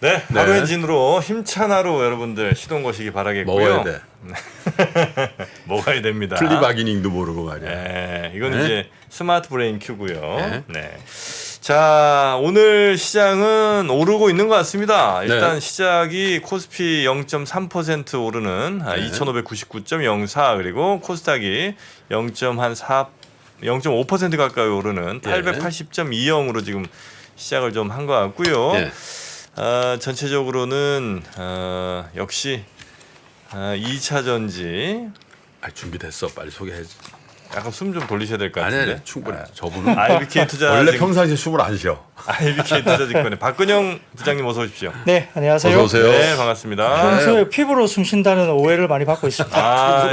네, 하루 엔진으로 힘찬 하루 여러분들 시동 거시기 바라겠고요. 먹어야 돼. 먹어야 됩니다. 플리바기닝도 모르고 말이야. 네, 이건 이제 스마트 브레인 큐고요. 네. 자, 오늘 시장은 오르고 있는 것 같습니다. 일단 시작이 코스피 0.3% 오르는 2,599.04 그리고 코스닥이 0.5% 가까이 오르는 880.20으로 지금 시작을 좀 한 것 같고요. 전체적으로는 역시 2차 전지 준비됐어. 빨리 소개해야지. 약간 숨 좀 돌리셔야 될 것 같은데. 아니, 충분해. 저분은 IBK 투자 원래 평상시에 숨을 안 쉬어. IBK 투자증권의 박근영 부장님 어서 오십시오. 네, 안녕하세요. 어서 오세요. 네, 반갑습니다. 평소에 피부로 숨 쉰다는 오해를 많이 받고 있습니다.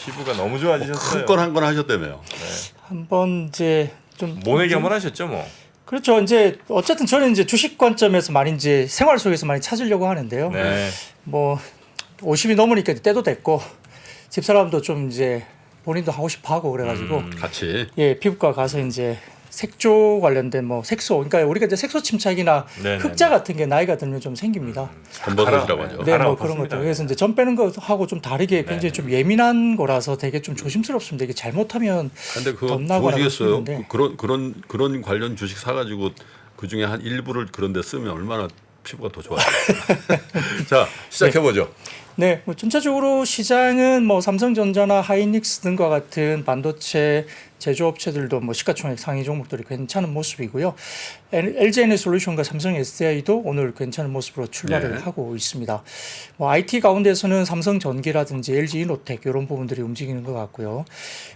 피부가 너무 좋아지셨어요. 큰 건 한 건 하셨다며요. 한번 이제 좀 모내기 한번 하셨죠, 뭐. 그렇죠. 이제 어쨌든 저는 이제 주식 관점에서 많이 이제 생활 속에서 많이 찾으려고 하는데요. 네. 뭐 50이 넘으니까 때도 됐고 집사람도 좀 이제 본인도 하고 싶어 하고 그래가지고 같이. 피부과 가서 이제 색조 관련된 뭐 색소, 그러니까 우리가 이제 색소 침착이나 흑자 같은 게 나이가 들면 좀 생깁니다. 검버섯이라고 하죠. 네, 뭐 그런 것들. 그래서 이제 점 빼는 거하고 좀 다르게 굉장히 좀 예민한 거라서 되게 좀 조심스럽습니다. 이게 잘못하면 근데 그거 덤나거나 좋으시겠어요? 그러는데. 그런 관련 주식 사가지고 그 중에 한 일부를 그런데 쓰면 얼마나 피부가 더 좋아요. 자, 시작해 보죠. 네, 뭐 전체적으로 시장은 뭐 삼성전자나 하이닉스 등과 같은 반도체 제조업체들도 뭐 시가총액 상위 종목들이 괜찮은 모습이고요. LG에너솔루션과 삼성 SDI도 오늘 괜찮은 모습으로 출발을 하고 있습니다. 뭐 IT 가운데서는 삼성전기라든지 LG이노텍 이런 부분들이 움직이는 것 같고요.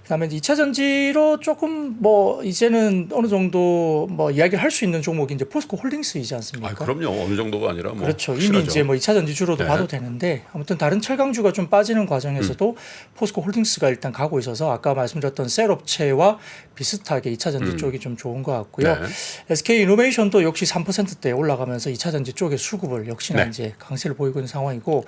그다음에 2차 전지로 조금 뭐 이제는 어느 정도 뭐 이야기를 할 수 있는 종목이 이제 포스코 홀딩스이지 않습니까? 그럼요. 어느 정도가 아니라 뭐 그렇죠. 이미 실하죠. 이제 뭐 2차 전지 주로도 봐도 되는데 아무튼 다른 철강주가 좀 빠지는 과정에서도 포스코 홀딩스가 일단 가고 있어서 아까 말씀드렸던 셀 업체와 비슷하게 2차 전지 쪽이 좀 좋은 것 같고요. SK 이노베이션도 역시 3%대 올라가면서 2차 전지 쪽의 수급을 역시나 이제 강세를 보이고 있는 상황이고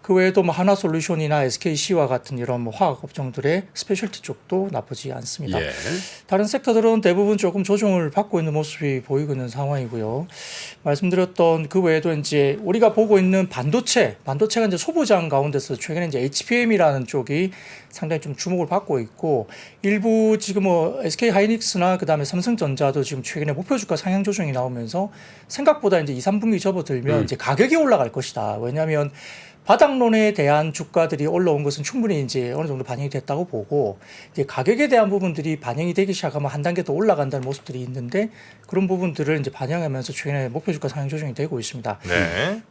그 외에도 뭐 하나솔루션이나 SKC와 같은 이런 뭐 화학 업종들의 스페셜티 쪽도 나쁘지 않습니다. 다른 섹터들은 대부분 조금 조정을 받고 있는 모습이 보이고 있는 상황이고요. 말씀드렸던 그 외에도 이제 우리가 보고 있는 반도체가 이제 소부장 가운데서 최근에 이제 HBM이라는 쪽이 상당히 좀 주목을 받고 있고 일부 지금 뭐 SK 하이닉스나 그다음에 삼성전자도 지금 최근에 목표 주가 상향 조정이 나오면서 생각보다 이제 2, 3분기 접어들면 이제 가격이 올라갈 것이다. 왜냐하면 바닥론에 대한 주가들이 올라온 것은 충분히 이제 어느 정도 반영이 됐다고 보고 이제 가격에 대한 부분들이 반영이 되기 시작하면 한 단계 더 올라간다는 모습들이 있는데 그런 부분들을 이제 반영하면서 최근에 목표 주가 상향 조정이 되고 있습니다.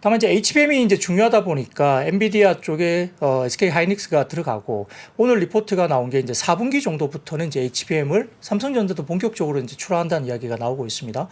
다만 이제 HBM이 이제 중요하다 보니까 엔비디아 쪽에 SK 하이닉스가 들어가고 오늘 리포트가 나온 게 이제 4분기 정도부터는 이제 HBM을 삼성전자도 본격적으로 이제 출하한다는 이야기가 나오고 있습니다.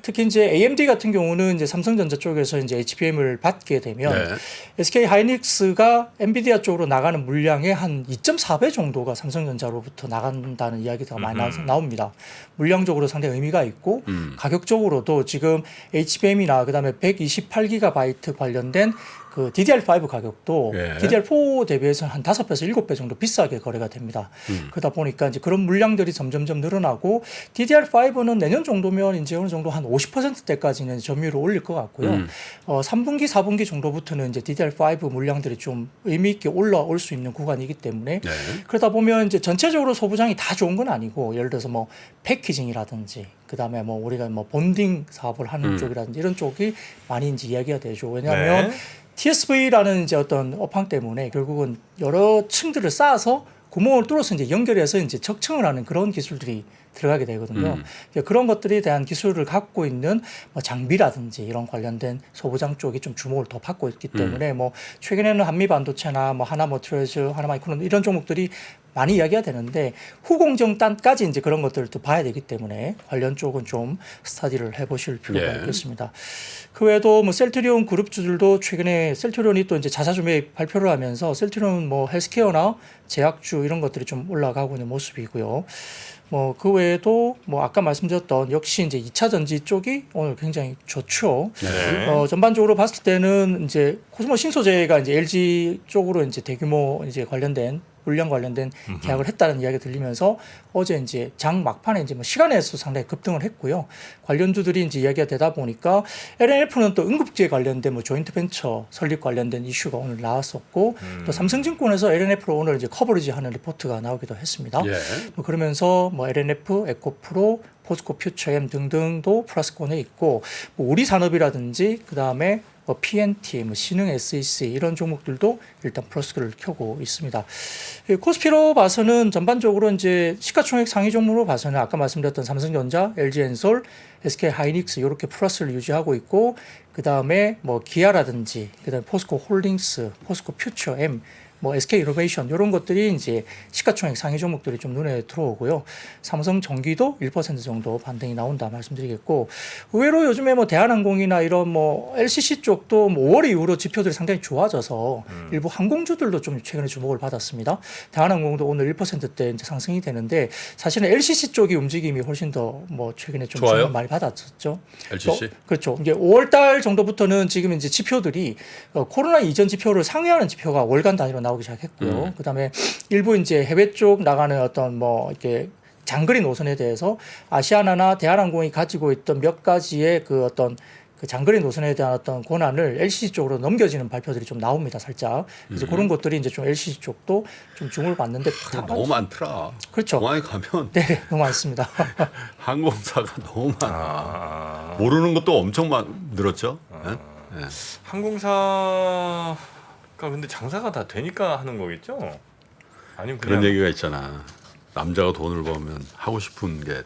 특히 이제 AMD 같은 경우는 이제 삼성전자 쪽에서 이제 HBM을 받게 되면 SK 하이닉스가 엔비디아 쪽으로 나가는 물량의 한 2.4배 정도가 삼성전자로부터 나간다는 이야기가 많이 나옵니다. 물량적으로 상당히 의미가 있고 가격적으로도 지금 HBM이나 그다음에 128GB 관련된 그 DDR5 가격도 DDR4 대비해서 한 5배에서 7배 정도 비싸게 거래가 됩니다. 그러다 보니까 이제 그런 물량들이 점점점 늘어나고 DDR5는 내년 정도면 이제 어느 정도 한 50%대까지는 점유율을 올릴 것 같고요. 3분기, 4분기 정도부터는 이제 DDR5 물량들이 좀 의미 있게 올라올 수 있는 구간이기 때문에 그러다 보면 이제 전체적으로 소부장이 다 좋은 건 아니고 예를 들어서 뭐 패키징이라든지 그다음에 뭐 우리가 뭐 본딩 사업을 하는 쪽이라든지 이런 쪽이 많이 이제 이야기가 되죠. 왜냐하면 TSV라는 이제 어떤 업황 때문에 결국은 여러 층들을 쌓아서 구멍을 뚫어서 이제 연결해서 이제 적층을 하는 그런 기술들이 들어가게 되거든요. 그런 것들에 대한 기술을 갖고 있는 뭐 장비라든지 이런 관련된 소부장 쪽이 좀 주목을 더 받고 있기 때문에 뭐 최근에는 한미반도체나 뭐 하나머티리얼즈, 하나마이크론 이런 종목들이 많이 이야기가 되는데 후공정단까지 이제 그런 것들을 또 봐야 되기 때문에 관련 쪽은 좀 스터디를 해보실 필요가 있겠습니다. 그 외에도 뭐 셀트리온 그룹주들도 최근에 셀트리온이 또 이제 자사주 매입 발표를 하면서 셀트리온 뭐 헬스케어나 제약주 이런 것들이 좀 올라가고 있는 모습이고요. 뭐 그 외에도 뭐 아까 말씀드렸던 역시 이제 2차 전지 쪽이 오늘 굉장히 좋죠. 전반적으로 봤을 때는 이제 코스모 신소재가 이제 LG 쪽으로 이제 대규모 이제 관련된 물량 관련된 계약을 했다는 이야기가 들리면서 어제 이제 장 막판에 이제 뭐 시간에서 상당히 급등을 했고요. 관련주들이 이제 이야기가 되다 보니까 LNF는 또 응급제 관련된 뭐 조인트 벤처 설립 관련된 이슈가 오늘 나왔었고 또 삼성증권에서 LNF로 오늘 이제 커버리지 하는 리포트가 나오기도 했습니다. 예. 뭐 그러면서 뭐 LNF, 에코프로, 포스코 퓨처엠 등등도 플러스권에 있고 뭐 우리 산업이라든지 그 다음에 뭐 PNT, 뭐 신흥 SEC 이런 종목들도 일단 플러스를 켜고 있습니다. 코스피로 봐서는 전반적으로 이제 시가총액 상위 종목으로 봐서는 아까 말씀드렸던 삼성전자, LG엔솔, SK하이닉스 이렇게 플러스를 유지하고 있고 그 다음에 뭐 기아라든지 그 다음에 포스코 홀딩스, 포스코 퓨처엠 뭐 SK이노베이션 이런 것들이 이제 시가총액 상위 종목들이 좀 눈에 들어오고요. 삼성전기도 1% 정도 반등이 나온다 말씀드리겠고 의외로 요즘에 뭐 대한항공이나 이런 뭐 LCC 쪽도 뭐 5월 이후로 지표들이 상당히 좋아져서 일부 항공주들도 좀 최근에 주목을 받았습니다. 대한항공도 오늘 1%대 이제 상승이 되는데 사실은 LCC 쪽이 움직임이 훨씬 더 뭐 최근에 좀 좋아요? 주목을 많이 받았었죠. LCC? 그렇죠. 이제 5월 달 정도부터는 지금 이제 지표들이 코로나 이전 지표를 상회하는 지표가 월간 단위로 나오기 시작했고요. 그다음에 일부 이제 해외 쪽 나가는 어떤 뭐 이렇게 장거리 노선에 대해서 아시아나나 대한항공이 가지고 있던 몇 가지의 그 어떤 그 장거리 노선에 대한 어떤 권한을 LCC 쪽으로 넘겨지는 발표들이 좀 나옵니다, 살짝. 그래서 그런 것들이 이제 좀 LCC 쪽도 좀 주목을 받는데 너무 많더라. 그렇죠. 공항에 가면 네, 너무 많습니다. 항공사가 너무 많아. 모르는 것도 엄청 늘었죠. 예? 예. 항공사가 근데 장사가 다 되니까 하는 거겠죠? 아니면 그런 그냥 얘기가 있잖아. 남자가 돈을 벌면 하고 싶은 게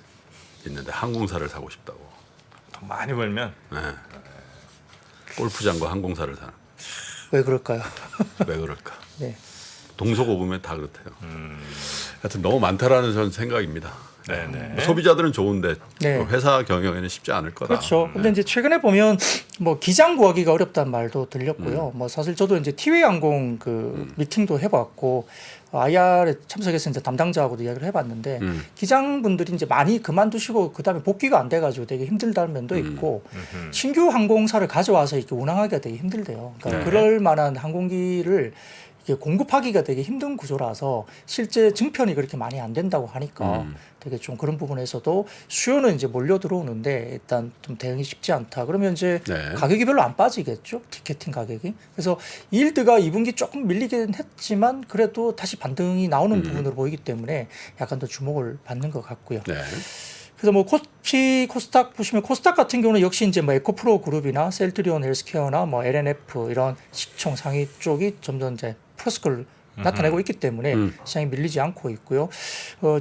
있는데 항공사를 사고 싶다고. 돈 많이 벌면 예. 골프장과 항공사를 사는. 왜 그럴까요? 왜 그럴까? 네. 동서고금에 다 그렇대요. 하여튼 너무 많다라는 전 생각입니다. 네네. 소비자들은 좋은데 네. 회사 경영에는 쉽지 않을 거다. 그렇죠. 근데 이제 최근에 보면 뭐 기장 구하기가 어렵다는 말도 들렸고요. 뭐 사실 저도 이제 티웨이 항공 그 미팅도 해봤고 IR에 참석해서 이제 담당자하고도 이야기를 해봤는데 기장분들이 이제 많이 그만두시고 그 다음에 복귀가 안 돼가지고 되게 힘들다는 면도 있고 신규 항공사를 가져와서 이렇게 운항하기가 되게 힘들대요. 그러니까 네. 그럴 만한 항공기를 이게 공급하기가 되게 힘든 구조라서 실제 증편이 그렇게 많이 안 된다고 하니까 되게 좀 그런 부분에서도 수요는 이제 몰려 들어오는데 일단 좀 대응이 쉽지 않다. 그러면 이제 네. 가격이 별로 안 빠지겠죠. 티켓팅 가격이. 그래서 일드가 2분기 조금 밀리긴 했지만 그래도 다시 반등이 나오는 부분으로 보이기 때문에 약간 더 주목을 받는 것 같고요. 네. 그래서 뭐 코스피, 코스닥 보시면 코스닥 같은 경우는 역시 이제 뭐 에코프로 그룹이나 셀트리온 헬스케어나 뭐 LNF 이런 시총 상위 쪽이 점점 이제 플러스를 나타내고 있기 때문에 시장이 밀리지 않고 있고요.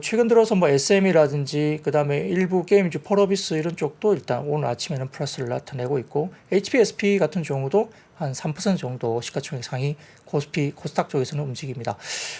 최근 들어서 뭐 SM이라든지 그다음에 일부 게임주 펄어비스 이런 쪽도 일단 오늘 아침에는 플러스를 나타내고 있고 HPSP 같은 경우도 한 3% 정도 시가총액 상위 코스피, 코스닥 쪽에서는 움직입니다.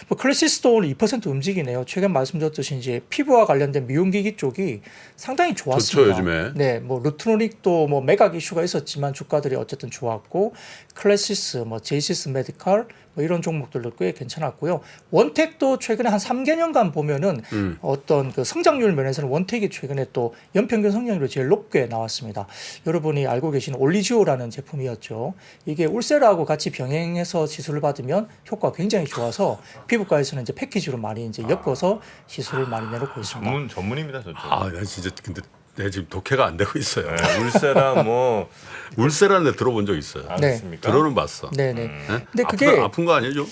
뭐 클래시스도 오늘 2% 움직이네요. 최근 말씀드렸듯이 이제 피부와 관련된 미용기기 쪽이 상당히 좋았습니다. 좋죠, 요즘에. 네, 뭐 루트로닉도 뭐 매각 이슈가 있었지만 주가들이 어쨌든 좋았고 클래시스, 뭐 제이시스 메디칼 뭐 이런 종목들도 꽤 괜찮았고요. 원택도 최근에 한 3개년간 보면은 어떤 그 성장률 면에서는 원택이 최근에 또 연평균 성장률이 제일 높게 나왔습니다. 여러분이 알고 계시는 올리지오라는 제품이었죠. 이게 울세라하고 같이 병행해서 시술을 받으면 효과가 굉장히 좋아서 피부과에서는 이제 패키지로 많이 이제 엮어서 시술을 많이 내놓고 있습니다. 전문입니다, 저쪽. 아, 나 진짜 근데 내 지금 독해가 안 되고 있어요. 네, 울세라 뭐 울세라는 데 들어본 적 있어요. 알겠습니까? 들어는 봤어. 네네. 네? 근데 그게 아픈 거 아니죠?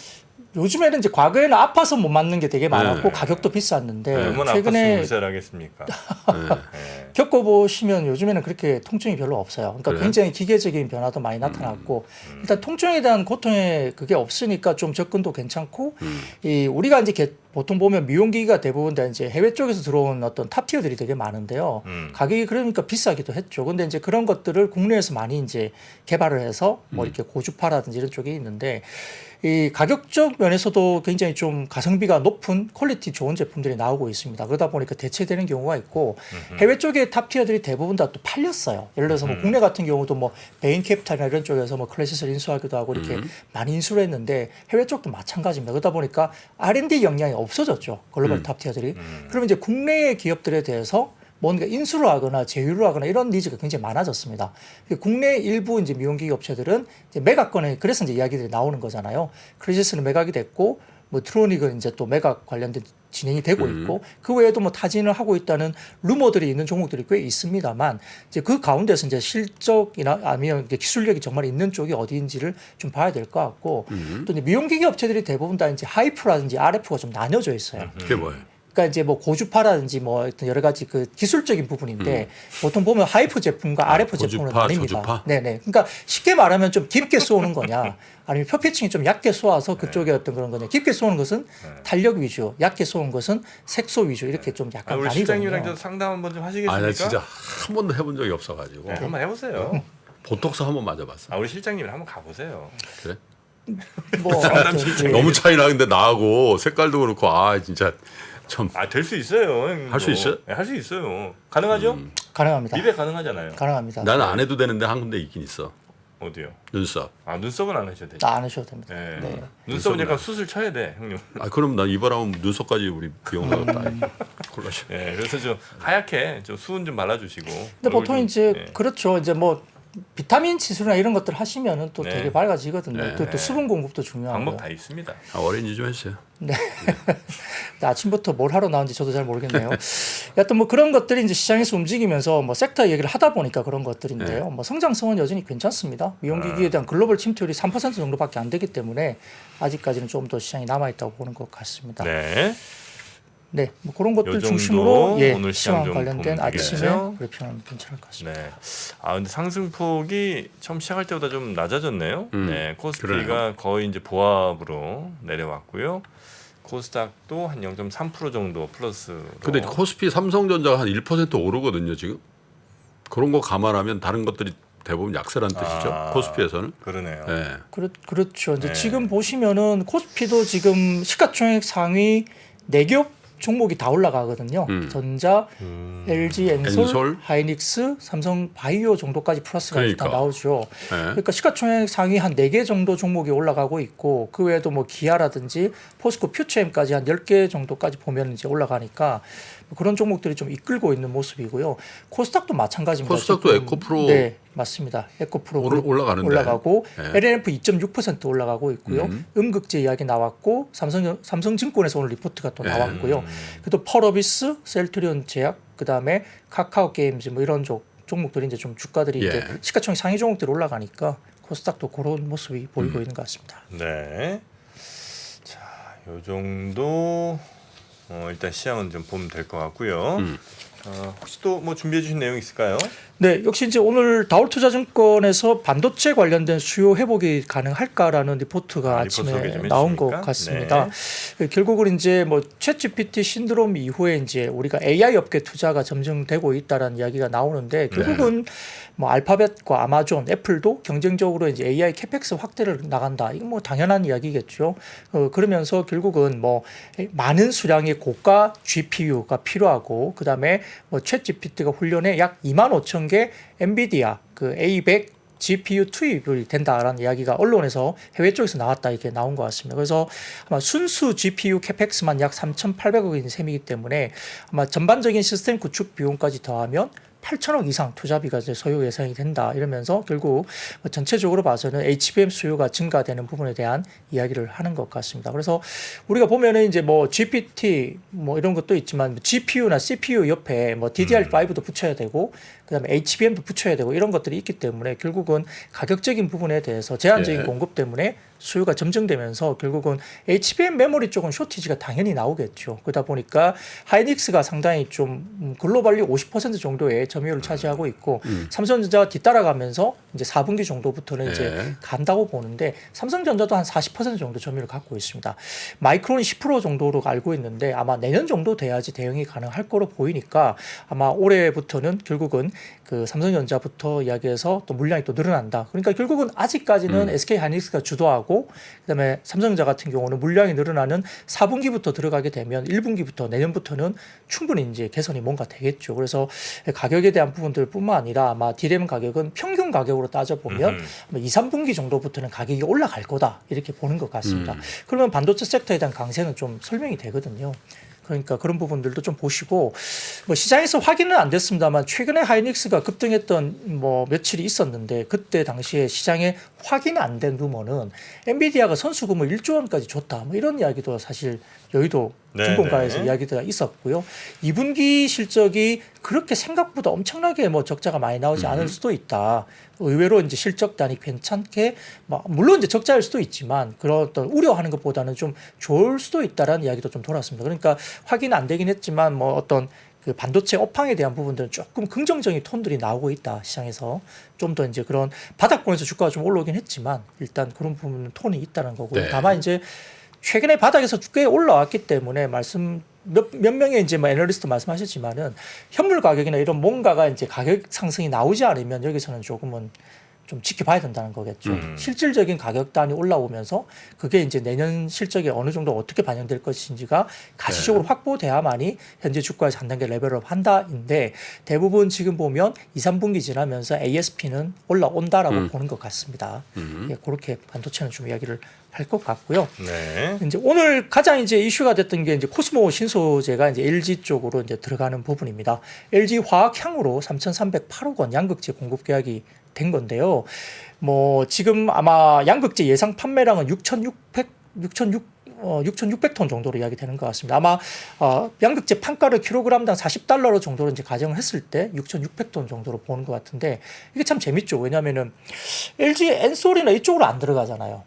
요즘에는 이제 과거에는 아파서 못 맞는 게 되게 많았고 네. 가격도 비쌌는데 얼마나 아팠으면 최근에 울세라겠습니까? 네. 겪어보시면 요즘에는 그렇게 통증이 별로 없어요. 그러니까 그래요? 굉장히 기계적인 변화도 많이 나타났고 일단 통증에 대한 고통에 그게 없으니까 좀 접근도 괜찮고 이 우리가 이제 보통 보면 미용기기가 대부분 다 이제 해외 쪽에서 들어온 어떤 탑티어들이 되게 많은데요. 가격이 그러니까 비싸기도 했죠. 근데 이제 그런 것들을 국내에서 많이 이제 개발을 해서 뭐 이렇게 고주파라든지 이런 쪽이 있는데 이 가격적 면에서도 굉장히 좀 가성비가 높은 퀄리티 좋은 제품들이 나오고 있습니다. 그러다 보니까 대체되는 경우가 있고 해외 쪽의 탑티어들이 대부분 다 또 팔렸어요. 예를 들어서 뭐 국내 같은 경우도 뭐 베인캐피탈이나 이런 쪽에서 뭐 클래시스를 인수하기도 하고 이렇게 많이 인수를 했는데 해외 쪽도 마찬가지입니다. 그러다 보니까 R&D 역량이 없어졌죠. 글로벌 탑티어들이. 그러면 이제 국내의 기업들에 대해서 뭔가 인수를 하거나 제휴를 하거나 이런 니즈가 굉장히 많아졌습니다. 국내 일부 이제 미용기기 업체들은 이제 매각권에 그래서 이제 이야기들이 나오는 거잖아요. 크리시스는 매각이 됐고 뭐 트로닉은 이제 또 매각 관련된 진행이 되고 있고 그 외에도 뭐 타진을 하고 있다는 루머들이 있는 종목들이 꽤 있습니다만 이제 그 가운데서 이제 실적이나 아니면 이제 기술력이 정말 있는 쪽이 어디인지를 좀 봐야 될 것 같고 또 이제 미용기기 업체들이 대부분 다 이제 하이프라든지 RF가 좀 나뉘어져 있어요. 그게 뭐예요? 그러니까 이제 뭐 고주파라든지 뭐 어떤 여러 가지 그 기술적인 부분인데 보통 보면 하이프 제품과 RF 제품으로 고주파, 나뉩니다. 저주파? 네네. 그러니까 쉽게 말하면 좀 깊게 쏘는 거냐, 아니면 표피층이 좀 얕게 쏘아서 그쪽에 어떤 그런 거냐. 깊게 쏘는 것은 탄력 위주, 얕게 쏘는 것은 색소 위주 이렇게 좀 약간 우리 나뉘거든요. 실장님이랑 좀 상담 한번 좀 하시겠습니까? 나 진짜 한 번도 해본 적이 없어가지고 네, 한번 해보세요. 보톡스 한 번 맞아봤어. 우리 실장님이랑 한번 가보세요. 그래? 뭐 하여튼, 예. 너무 차이 나는데 나하고 색깔도 그렇고 진짜 참. 될 수 있어요. 할 수 있어요? 네, 할 수 있어요. 가능하죠? 가능합니다. 미래 가능하잖아요. 가능합니다. 나는 안 해도 되는데 한 군데 있긴 있어. 어디요? 눈썹. 눈썹은 안 하셔도 되죠. 안 하셔도 됩니다. 네. 네. 눈썹은 눈썹은 약간 수술 쳐야 돼, 형님. 그럼 나 이번하면 눈썹까지 우리 비용 나갔다. 콜라시. 네, 그래서 좀 하얗게 좀 수분 좀 발라주시고. 근데 보통 이제 네. 그렇죠. 이제 뭐 비타민 치수나 이런 것들 하시면은 또 네. 되게 밝아지거든요. 네. 또 수분 공급도 중요하고요. 방법 다 있습니다. 어레인지 좀 해주세요. 네. 아침부터 뭘 하러 나온지 저도 잘 모르겠네요. 여하튼 뭐 그런 것들이 이제 시장에서 움직이면서 뭐 섹터 얘기를 하다 보니까 그런 것들인데요. 뭐 성장성은 여전히 괜찮습니다. 미용기기에 대한 글로벌 침투율이 3% 정도밖에 안 되기 때문에 아직까지는 좀 더 시장이 남아 있다고 보는 것 같습니다. 네. 네, 뭐 그런 것들 요 정도 중심으로 오늘 시장 시황 좀 관련된 보면 아침에 되겠죠? 브리핑은 괜찮을 것 같습니다. 네. 근데 상승폭이 처음 시작할 때보다 좀 낮아졌네요. 네. 코스피가 그러네요. 거의 이제 보합으로 내려왔고요. 코스닥도 한 0.3% 정도 플러스. 근데 코스피 삼성전자가 한 1% 오르거든요 지금. 그런 거 감안하면 다른 것들이 대부분 약세란 뜻이죠. 코스피에서는. 그러네요. 네. 그렇죠. 이제 네. 지금 보시면은 코스피도 지금 시가총액 상위 4개 종목이 다 올라가거든요. 전자, LG 엔솔, 엔솔? 하이닉스, 삼성 바이오 정도까지 플러스가 그러니까. 다 나오죠. 네. 그러니까 시가총액 상위 한 4개 정도 종목이 올라가고 있고 그 외에도 뭐 기아라든지 포스코 퓨처엠까지 한 10개 정도까지 보면 이제 올라가니까 그런 종목들이 좀 이끌고 있는 모습이고요. 코스닥도 마찬가지입니다. 코스닥도 지금. 에코프로 네, 맞습니다. 에코프로 올라가는데. 올라가고 네. LNF 2.6% 올라가고 있고요. 음극재 이야기 나왔고 삼성증권에서 오늘 리포트가 또 네. 나왔고요. 그리고 펄어비스, 셀트리온 제약, 그다음에 카카오 게임즈 뭐 이런 종목들이 이제 좀 주가들이 예. 이제 시가총액 상위 종목들이 올라가니까 코스닥도 그런 모습이 보이고 있는 것 같습니다. 네. 자, 요 정도 일단 시장은 좀 보면 될 것 같고요. 혹시 또 뭐 준비해 주신 내용 있을까요? 네, 역시 이제 오늘 다올투자증권에서 반도체 관련된 수요 회복이 가능할까라는 리포트가 리포트 소개 아침에 좀 나온 것 해주십니까? 같습니다. 결국은 이제 뭐 챗GPT 신드롬 이후에 이제 우리가 AI 업계 투자가 점증되고 있다라는 이야기가 나오는데 결국은 뭐 알파벳과 아마존, 애플도 경쟁적으로 이제 AI 캐펙스 확대를 나간다. 이건 뭐 당연한 이야기겠죠. 그러면서 결국은 뭐 많은 수량의 고가 GPU가 필요하고 그다음에 뭐 챗GPT가 훈련에 약 25,000개 엔비디아 그 A100 GPU 투입이 된다라는 이야기가 언론에서 해외 쪽에서 나왔다 이렇게 나온 것 같습니다. 그래서 아마 순수 GPU 캐펙스만 약 3,800억인 셈이기 때문에 아마 전반적인 시스템 구축 비용까지 더하면 8천억 이상 투자비가 이제 소요 예상이 된다 이러면서 결국 뭐 전체적으로 봐서는 HBM 수요가 증가되는 부분에 대한 이야기를 하는 것 같습니다. 그래서 우리가 보면은 이제 뭐 GPT 뭐 이런 것도 있지만 GPU나 CPU 옆에 뭐 DDR5도 붙여야 되고 그다음에 HBM도 붙여야 되고 이런 것들이 있기 때문에 결국은 가격적인 부분에 대해서 제한적인 예. 공급 때문에 수요가 점증되면서 결국은 HBM 메모리 쪽은 쇼티지가 당연히 나오겠죠. 그러다 보니까 하이닉스가 상당히 좀 글로벌리 50% 정도의 점유율을 차지하고 있고 삼성전자가 뒤따라가면서 이제 4분기 정도부터는 이제 간다고 보는데 삼성전자도 한 40% 정도 점유율을 갖고 있습니다. 마이크론이 10% 정도로 알고 있는데 아마 내년 정도 돼야지 대응이 가능할 거로 보이니까 아마 올해부터는 결국은 그 삼성전자부터 이야기해서 또 물량이 또 늘어난다. 그러니까 결국은 아직까지는 SK 하이닉스가 주도하고 그다음에 삼성전자 같은 경우는 물량이 늘어나는 4분기부터 들어가게 되면 1분기부터 내년부터는 충분히 이제 개선이 뭔가 되겠죠. 그래서 가격에 대한 부분들뿐만 아니라 아마 디램 가격은 평균 가격으로 따져 보면 2, 3분기 정도부터는 가격이 올라갈 거다 이렇게 보는 것 같습니다. 그러면 반도체 섹터에 대한 강세는 좀 설명이 되거든요. 그러니까 그런 부분들도 좀 보시고 뭐 시장에서 확인은 안 됐습니다만 최근에 하이닉스가 급등했던 뭐 며칠이 있었는데 그때 당시에 시장에 확인이 안 된 루머는 엔비디아가 선수금을 1조 원까지 줬다 뭐 이런 이야기도 사실 여의도 증권가에서 네. 이야기가 있었고요. 2분기 실적이 그렇게 생각보다 엄청나게 뭐 적자가 많이 나오지 않을 수도 있다. 의외로 이제 실적 단위 괜찮게 물론 이제 적자일 수도 있지만 그런 어떤 우려하는 것보다는 좀 좋을 수도 있다라는 이야기도 좀 돌았습니다. 그러니까 확인 안 되긴 했지만 뭐 어떤 그 반도체 업황에 대한 부분들은 조금 긍정적인 톤들이 나오고 있다 시장에서 좀 더 이제 그런 바닥권에서 주가가 좀 올라오긴 했지만 일단 그런 부분은 톤이 있다는 거고 네. 다만 이제 최근에 바닥에서 꽤 올라왔기 때문에 몇 명의 이제 뭐 애널리스트 말씀하셨지만은 현물 가격이나 이런 뭔가가 이제 가격 상승이 나오지 않으면 여기서는 조금은 좀 지켜봐야 된다는 거겠죠. 실질적인 가격 단이 올라오면서 그게 이제 내년 실적에 어느 정도 어떻게 반영될 것인지가 가시적으로 확보돼야만이 현재 주가에서 한 단계 레벨업 한다인데 대부분 지금 보면 2, 3분기 지나면서 ASP는 올라온다라고 보는 것 같습니다. 예, 그렇게 반도체는 좀 이야기를 할 것 같고요. 네. 이제 오늘 가장 이제 이슈가 됐던 게 이제 코스모 신소재가 이제 LG 쪽으로 이제 들어가는 부분입니다. LG 화학향으로 3,308억 원 양극재 공급 계약이 된 건데요. 뭐 지금 아마 양극재 예상 판매량은 6,600톤 정도로 이야기되는 것 같습니다. 아마 양극재 판가를 킬로그램당 40달러 정도로 이제 가정을 했을 때 6,600톤 정도로 보는 것 같은데 이게 참 재밌죠. 왜냐하면은 LG 엔솔이나 이쪽으로 안 들어가잖아요.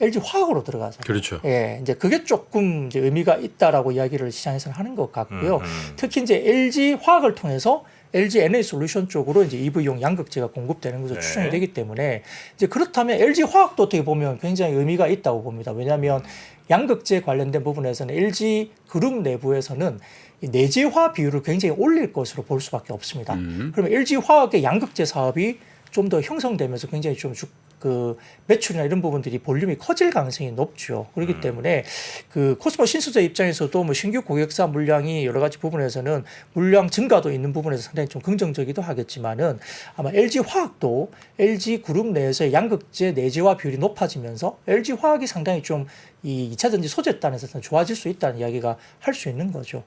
LG 화학으로 들어가잖아요. 그렇죠. 예, 이제 그게 조금 이제 의미가 있다라고 이야기를 시장에서는 하는 것 같고요. 특히 이제 LG 화학을 통해서 LG NA 솔루션 쪽으로 이제 EV용 양극재가 공급되는 것으로 네. 추정이 되기 때문에 이제 그렇다면 LG 화학도 어떻게 보면 굉장히 의미가 있다고 봅니다. 왜냐하면 양극재 관련된 부분에서는 LG 그룹 내부에서는 이 내재화 비율을 굉장히 올릴 것으로 볼 수밖에 없습니다. 그러면 LG 화학의 양극재 사업이 좀 더 형성되면서 굉장히 좀 그 매출이나 이런 부분들이 볼륨이 커질 가능성이 높죠. 그렇기 때문에 그 코스모 신소재 입장에서도 뭐 신규 고객사 물량이 여러 가지 부분에서는 물량 증가도 있는 부분에서 상당히 좀 긍정적이기도 하겠지만은 아마 LG 화학도 LG 그룹 내에서의 양극재 내재화 비율이 높아지면서 LG 화학이 상당히 좀 이 2차 전지 소재단에서는 좋아질 수 있다는 이야기가 할 수 있는 거죠.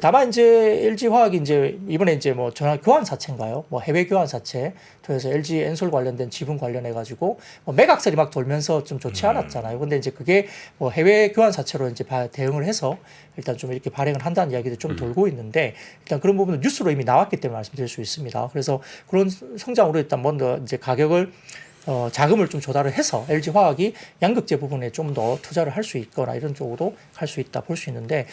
다만 이제 LG 화학이 이제 이번에 이제 뭐 전화 교환 사채인가요? 뭐 해외 교환 사채 통해서 LG 엔솔 관련된 지분 관련해 가지고 뭐 매각설이 막 돌면서 좀 좋지 않았잖아요. 근데 이제 그게 뭐 해외 교환 사채로 이제 대응을 해서 일단 좀 이렇게 발행을 한다는 이야기도 좀 돌고 있는데 일단 그런 부분은 뉴스로 이미 나왔기 때문에 말씀드릴 수 있습니다. 그래서 그런 성장으로 일단 먼저 이제 가격을 자금을 좀 조달을 해서 LG 화학이 양극재 부분에 좀 더 투자를 할 수 있거나 이런 쪽으로 갈 수 있다 볼 수 있는데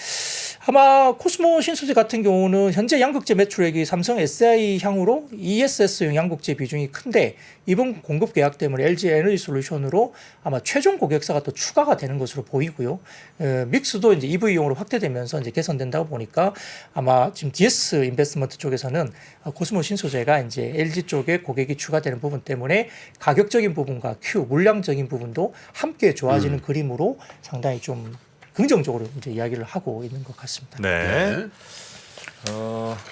아마 코스모 신소재 같은 경우는 현재 양극재 매출액이 삼성 SI 향으로 ESS용 양극재 비중이 큰데 이번 공급 계약 때문에 LG 에너지 솔루션으로 아마 최종 고객사가 또 추가가 되는 것으로 보이고요. 믹스도 이제 EV용으로 확대되면서 이제 개선된다고 보니까 아마 지금 DS 인베스트먼트 쪽에서는 코스모 신소재가 이제 LG 쪽에 고객이 추가되는 부분 때문에 가격적인 부분과 물량적인 부분도 함께 좋아지는 그림으로 상당히 좀 긍정적으로 이제 이야기를 하고 있는 것 같습니다. 네.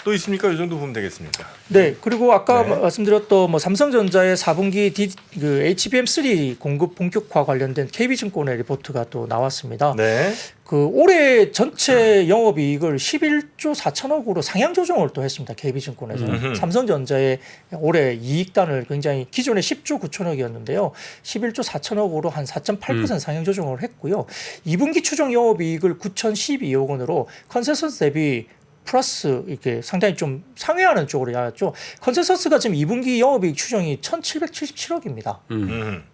또 있습니까? 이 정도 보면 되겠습니다. 네, 그리고 아까 네. 말씀드렸던 뭐 삼성전자의 4분기 그 HBM3 공급 본격화 관련된 KB증권의 리포트가 또 나왔습니다. 네. 그 올해 전체 영업이익을 11조 4천억으로 상향 조정을 또 했습니다. KB증권에서 삼성전자의 올해 이익단을 굉장히 기존에 10조 9천억이었는데요, 11조 4천억으로 한 4.8% 상향 조정을 했고요. 2분기 추정 영업이익을 9,012억 원으로 컨센서스 대비 플러스 이렇게 상당히 좀 상회하는 쪽으로 나왔죠. 컨센서스가 지금 2분기 영업이익 추정이 1,777억입니다.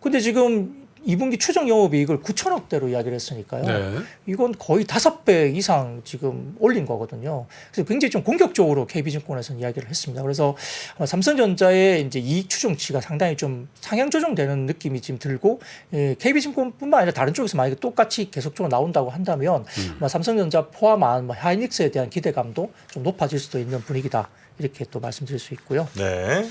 근데 지금 2분기 추정 영업이익을 9천억대로 이야기를 했으니까요. 네. 이건 거의 5배 이상 지금 올린 거거든요. 그래서 굉장히 좀 공격적으로 KB증권에서는 이야기를 했습니다. 그래서 삼성전자의 이제 이익 추정치가 상당히 좀 상향 조정되는 느낌이 지금 들고, KB증권뿐만 아니라 다른 쪽에서 만약에 똑같이 계속적으로 나온다고 한다면 삼성전자 포함한 뭐 하이닉스에 대한 기대감도 좀 높아질 수도 있는 분위기다, 이렇게 또 말씀드릴 수 있고요. 네.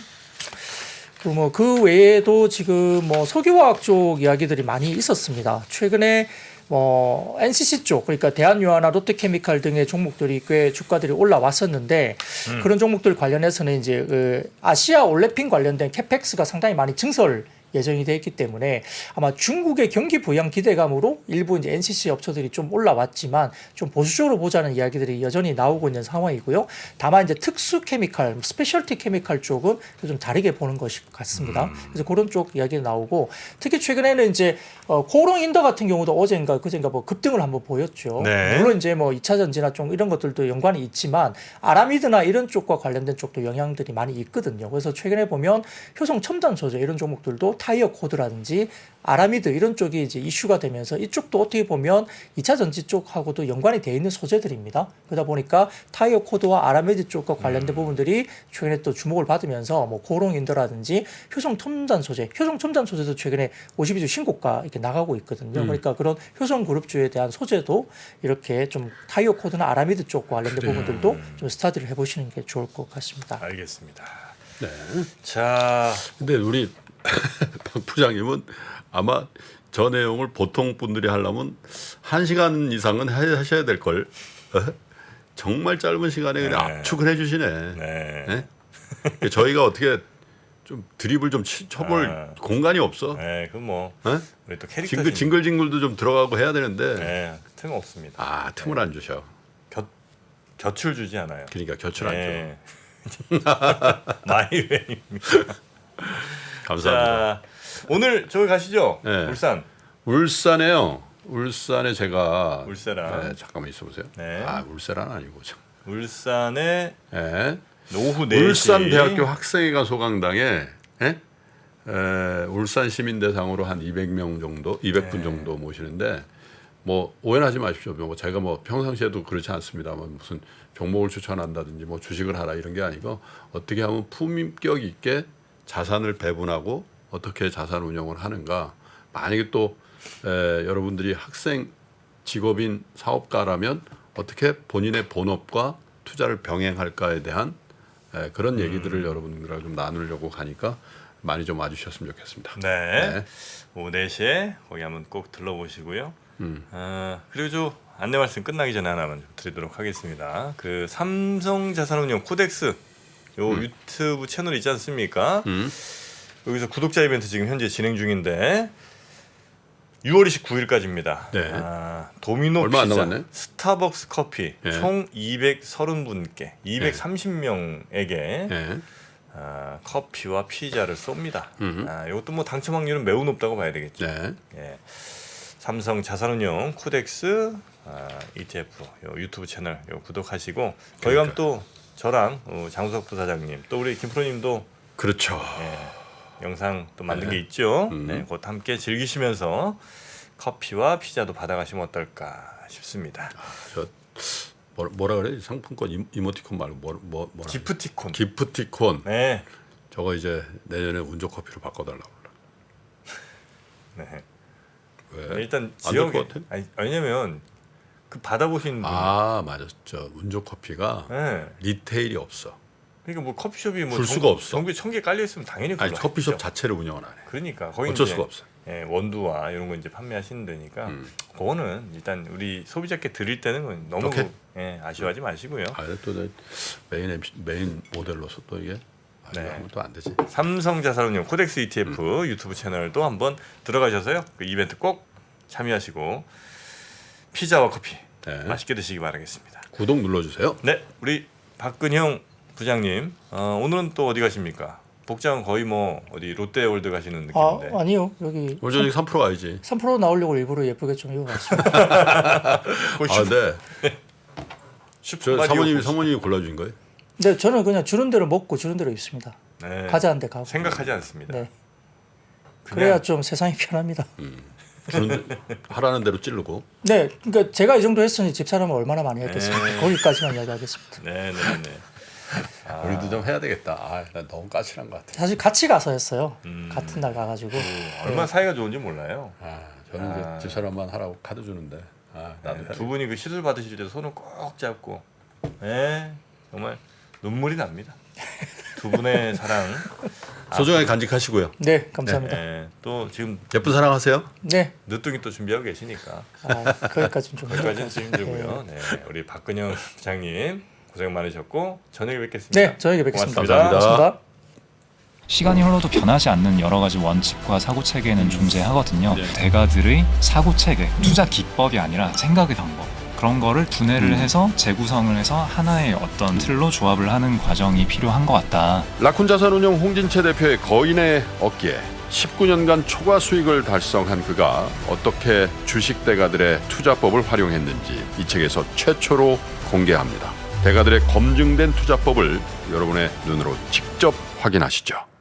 뭐 그 외에도 지금 뭐 석유화학 쪽 이야기들이 많이 있었습니다. 최근에 뭐 NCC 쪽, 그러니까 대한유화나 롯데케미칼 등의 종목들이 꽤 주가들이 올라왔었는데 그런 종목들 관련해서는 이제 그 아시아 올레핀 관련된 캐펙스가 상당히 많이 증설 예정이 돼 있기 때문에 아마 중국의 경기 부양 기대감으로 일부 이제 NCC 업체들이 좀 올라왔지만 좀 보수적으로 보자는 이야기들이 여전히 나오고 있는 상황이고요. 다만 이제 특수 케미칼, 스페셜티 케미칼 쪽은 좀 다르게 보는 것 같습니다. 그래서 그런 쪽 이야기가 나오고 특히 최근에는 이제 코오롱 인더 같은 경우도 어젠가 그젠가 뭐 급등을 한번 보였죠. 네. 물론 이제 뭐 2차 전지나 좀 이런 것들도 연관이 있지만 아라미드나 이런 쪽과 관련된 쪽도 영향들이 많이 있거든요. 그래서 최근에 보면 효성 첨단 소재 이런 종목들도 타이어 코드라든지 아라미드 이런 쪽이 이제 이슈가 되면서 이쪽도 어떻게 보면 2차 전지 쪽하고도 연관이 돼 있는 소재들입니다. 그러다 보니까 타이어 코드와 아라미드 쪽과 관련된 부분들이 최근에 또 주목을 받으면서 뭐 고롱 인더라든지 효성 첨단 소재도 최근에 52주 신고가 이렇게 나가고 있거든요. 그러니까 그런 효성 그룹주에 대한 소재도 이렇게 좀 타이어 코드나 아라미드 쪽과 관련된 부분들도 좀 스타디를 해보시는 게 좋을 것 같습니다. 알겠습니다. 네. 자, 근데 우리 박 부장님은 아마 저 내용을 보통 분들이 하려면 1시간 이상은 하셔야 될 걸. 정말 짧은 시간에 그냥 압축을 해주시네. 네. 네? 저희가 어떻게 좀 드립을 좀 쳐볼 공간이 없어. 네, 그럼 뭐 네? 우리 또 캐릭터 징글징글도 좀 들어가고 해야 되는데 네, 틈 없습니다. 틈을 안 주셔. 곁을 주지 않아요. 그러니까 곁을 안 네. 마이웨이입니다. 감사합니다. 자, 오늘 저기 가시죠. 네. 울산. 울산에요. 울산에 제가 울세란. 네, 잠깐만 있어보세요. 네. 울세란 아니고 울산에 네. 오후 4시 울산대학교 학생회가 소강당에 울산 시민 대상으로 한 200명 정도, 200분 정도 모시는데 뭐 오해하지 마십시오. 뭐 제가 뭐 평상시에도 그렇지 않습니다만 무슨 종목을 추천한다든지 뭐 주식을 하라 이런 게 아니고 어떻게 하면 품격 있게 자산을 배분하고 어떻게 자산 운영을 하는가. 만약에 또 여러분들이 학생, 직업인, 사업가라면 어떻게 본인의 본업과 투자를 병행할까에 대한 그런 얘기들을 여러분들과 좀 나누려고 가니까 많이 좀 와주셨으면 좋겠습니다. 네. 오후 4시에 거기 한번 꼭 들러보시고요. 그리고 저 안내 말씀 끝나기 전에 하나만 좀 드리도록 하겠습니다. 그 삼성자산운용 코덱스 요 유튜브 채널 있지 않습니까? 여기서 구독자 이벤트 지금 현재 진행 중인데 6월 29일까지입니다. 네. 도미노 얼마 안 피자, 남았네. 스타벅스 커피 네. 총 230분께 230명에게 네. 커피와 피자를 쏩니다. 이것도 뭐 당첨 확률은 매우 높다고 봐야 되겠죠. 네. 예. 삼성 자산운용 코덱스 ETF 요 유튜브 채널 요 구독하시고 거기 가면 또 저랑 장우석 부사장님 또 우리 김프로님도 그렇죠. 영상 또 만든 게 있죠. 음. 네, 그것 함께 즐기시면서 커피와 피자도 받아가시면 어떨까 싶습니다. 저 뭐라 그래? 상품권 이모티콘 말고 뭐라? 기프티콘. 기프티콘. 네. 저거 이제 내년에 운조 커피로 바꿔달라고 그래. 네. 왜? 일단 안될 지역에 것 같아? 왜냐면 그 받아보신 분. 맞아. 저 운조 커피가 네. 리테일이 없어. 그러니까 뭐 커피숍이 뭐 줄 수가 없어. 정부에 1000개 깔려 있으면 당연히 아니 그걸로 커피숍 하시죠. 자체를 운영을 안 해. 그러니까 거기 어쩔 이제 수가 없어. 원두와 이런 거 이제 판매하시는 데니까 그거는 일단 우리 소비자께 드릴 때는 너무 오케이. 아쉬워하지 마시고요. 또 메인 모델로서 또 이게 네. 하면 또 안 되지. 삼성자산운용 코덱스 ETF 유튜브 채널도 한번 들어가셔서요. 그 이벤트 꼭 참여하시고 피자와 커피 네. 맛있게 드시기 바라겠습니다. 구독 눌러주세요. 네, 우리 박근형 부장님 오늘은 또 어디 가십니까? 복장은 거의 뭐 어디 롯데월드 가시는 느낌인데. 아니요. 여기 오늘 저녁 3% 가야지. 3% 나오려고 일부러 예쁘게 좀 입어봤습니다. 네. 저 사모님이 골라주신 거예요? 네, 저는 그냥 주는 대로 먹고 주는 대로 입습니다. 네. 가자는 데 가고. 생각하지 않습니다. 네. 그냥 그래야 좀 세상이 편합니다. 하라는 대로 찌르고. 네, 그러니까 제가 이 정도 했으니 집사람은 얼마나 많이 했겠습니까? 네. 거기까지만 이야기하겠습니다. 네. 우리도 좀 해야 되겠다. 나 너무 까칠한 것 같아. 사실 같이 가서 했어요. 같은 날 가가지고. 얼마나 사이가 좋은지 몰라요. 저는 이제 집사람만 하라고 카드 주는데. 나도 해야 두 분이 그 시술 받으실 때 손을 꼭 잡고, 정말 눈물이 납니다. 두 분의 사랑. 소중하게 간직하시고요. 네, 감사합니다. 또 지금 예쁜 사랑하세요. 네, 늦둥이 또 준비하고 계시니까 거기까지는 좀 거기까지는 좀 힘들고요. 네, 우리 박근영 부장님 고생 많으셨고 저녁에 뵙겠습니다. 네, 저녁에 뵙겠습니다. 고맙습니다. 감사합니다. 고맙습니다. 시간이 흘러도 변하지 않는 여러 가지 원칙과 사고 체계는 존재하거든요. 대가들의 사고 체계, 투자 기법이 아니라 생각의 방법, 그런 거를 분해를 해서 재구성을 해서 하나의 어떤 틀로 조합을 하는 과정이 필요한 것 같다. 라쿤 자산운용 홍진채 대표의 거인의 어깨에 19년간 초과 수익을 달성한 그가 어떻게 주식 대가들의 투자법을 활용했는지 이 책에서 최초로 공개합니다. 대가들의 검증된 투자법을 여러분의 눈으로 직접 확인하시죠.